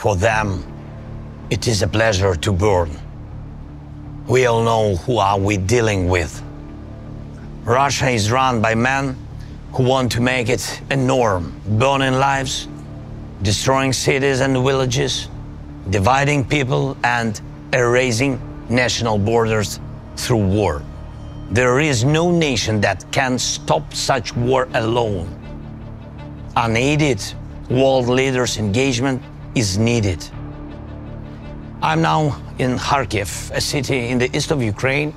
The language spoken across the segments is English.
For them, it is a pleasure to burn. We all know who are we dealing with. Russia is run by men who want to make it a norm, burning lives, destroying cities and villages, dividing people and erasing national borders through war. There is no nation that can stop such war alone. Unaided world leaders' engagement is needed. I'm now in Kharkiv, a city in the east of Ukraine,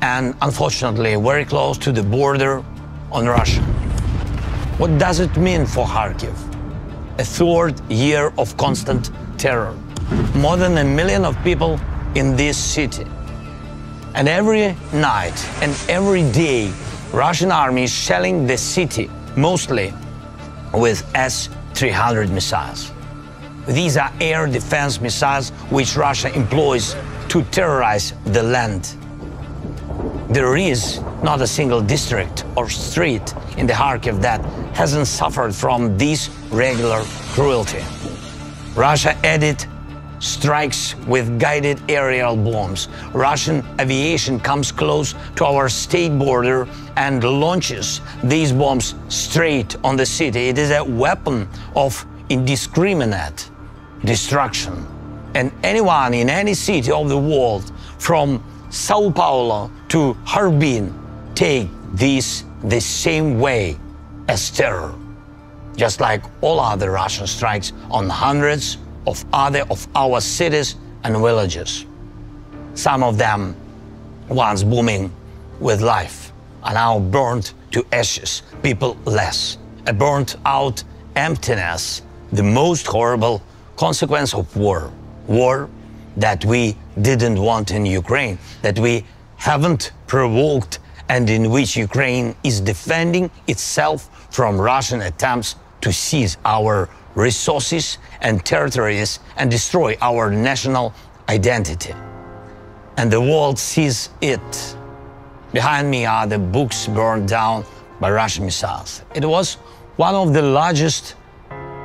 and unfortunately very close to the border on Russia. What does it mean for Kharkiv? A third year of constant terror. More than 1 million of people in this city. And every night and every day, Russian army is shelling the city, mostly with S-300 missiles. These are air defense missiles which Russia employs to terrorize the land. There is not a single district or street in the Kharkiv that hasn't suffered from this regular cruelty. Russia added strikes with guided aerial bombs. Russian aviation comes close to our state border and launches these bombs straight on the city. It is a weapon of indiscriminate destruction. And anyone in any city of the world, from Sao Paulo to Harbin, take this the same way as terror, just like all other Russian strikes on hundreds of other of our cities and villages. Some of them, once booming with life, are now burned to ashes, people less. A burnt out emptiness, the most horrible consequence of war. War that we didn't want in Ukraine, that we haven't provoked, and in which Ukraine is defending itself from Russian attempts to seize our resources and territories and destroy our national identity. And the world sees it. Behind me are the books burned down by Russian missiles. It was one of the largest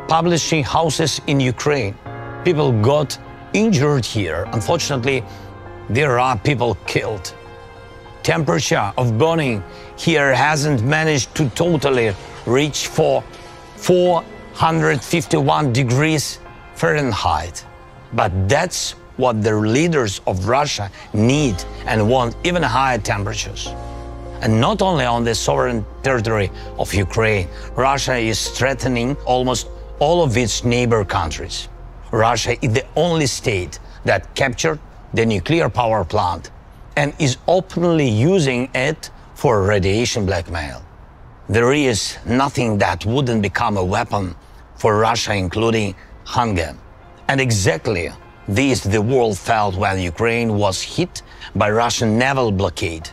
publishing houses in Ukraine. People got injured here. Unfortunately, there are people killed. Temperature of burning here hasn't managed to totally reach for 451 degrees Fahrenheit. But that's what the leaders of Russia need and want, even higher temperatures. And not only on the sovereign territory of Ukraine, Russia is threatening almost all of its neighbor countries. Russia is the only state that captured the nuclear power plant and is openly using it for radiation blackmail. There is nothing that wouldn't become a weapon for Russia, including hunger. And exactly this the world felt when Ukraine was hit by Russian naval blockade.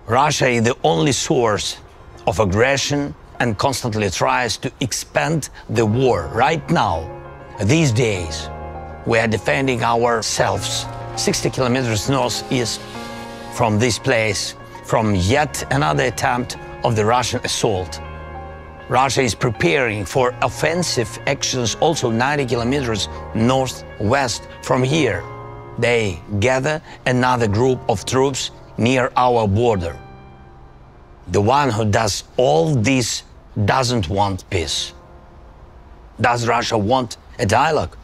Russia is the only source of aggression and constantly tries to expand the war. Right now, these days, we are defending ourselves 60 kilometers northeast from this place, from yet another attempt of the Russian assault. Russia is preparing for offensive actions also 90 kilometers northwest from here. They gather another group of troops near our border. The one who does all this doesn't want peace. Does Russia want a dialogue?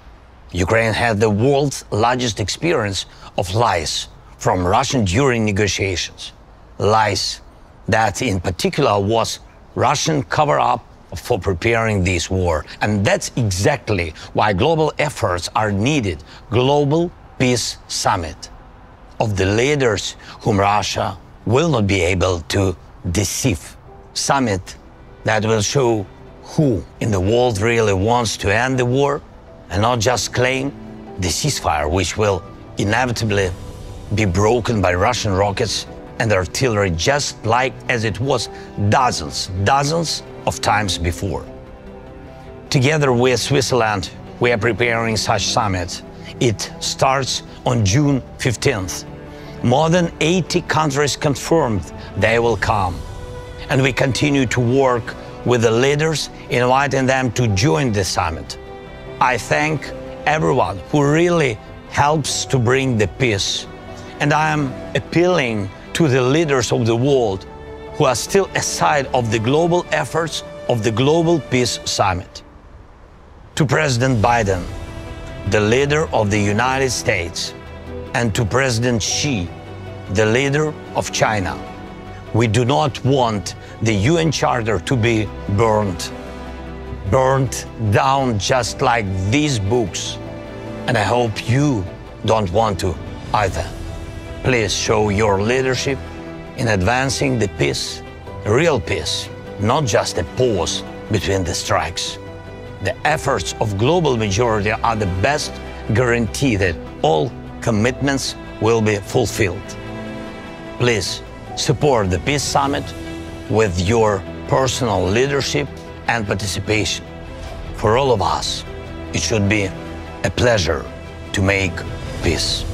Ukraine had the world's largest experience of lies from Russia during negotiations. Lies that in particular was Russian cover-up for preparing this war. And that's exactly why global efforts are needed. Global Peace Summit of the leaders whom Russia will not be able to deceive. Summit that will show who in the world really wants to end the war and not just claim the ceasefire, which will inevitably be broken by Russian rockets and artillery, just like as it was dozens of times before. Together with Switzerland, we are preparing such summits. It starts on June 15th. More than 80 countries confirmed they will come. And we continue to work with the leaders, inviting them to join the summit. I thank everyone who really helps to bring the peace. And I am appealing to the leaders of the world who are still aside of the global efforts of the Global Peace Summit. To President Biden, the leader of the United States, and to President Xi, the leader of China, we do not want the UN Charter to be burned down just like these books. And I hope you don't want to either. Please show your leadership in advancing the peace, real peace, not just a pause between the strikes. The efforts of global majority are the best guarantee that all commitments will be fulfilled. Please support the Peace Summit with your personal leadership and participation. For all of us, it should be a pleasure to make peace.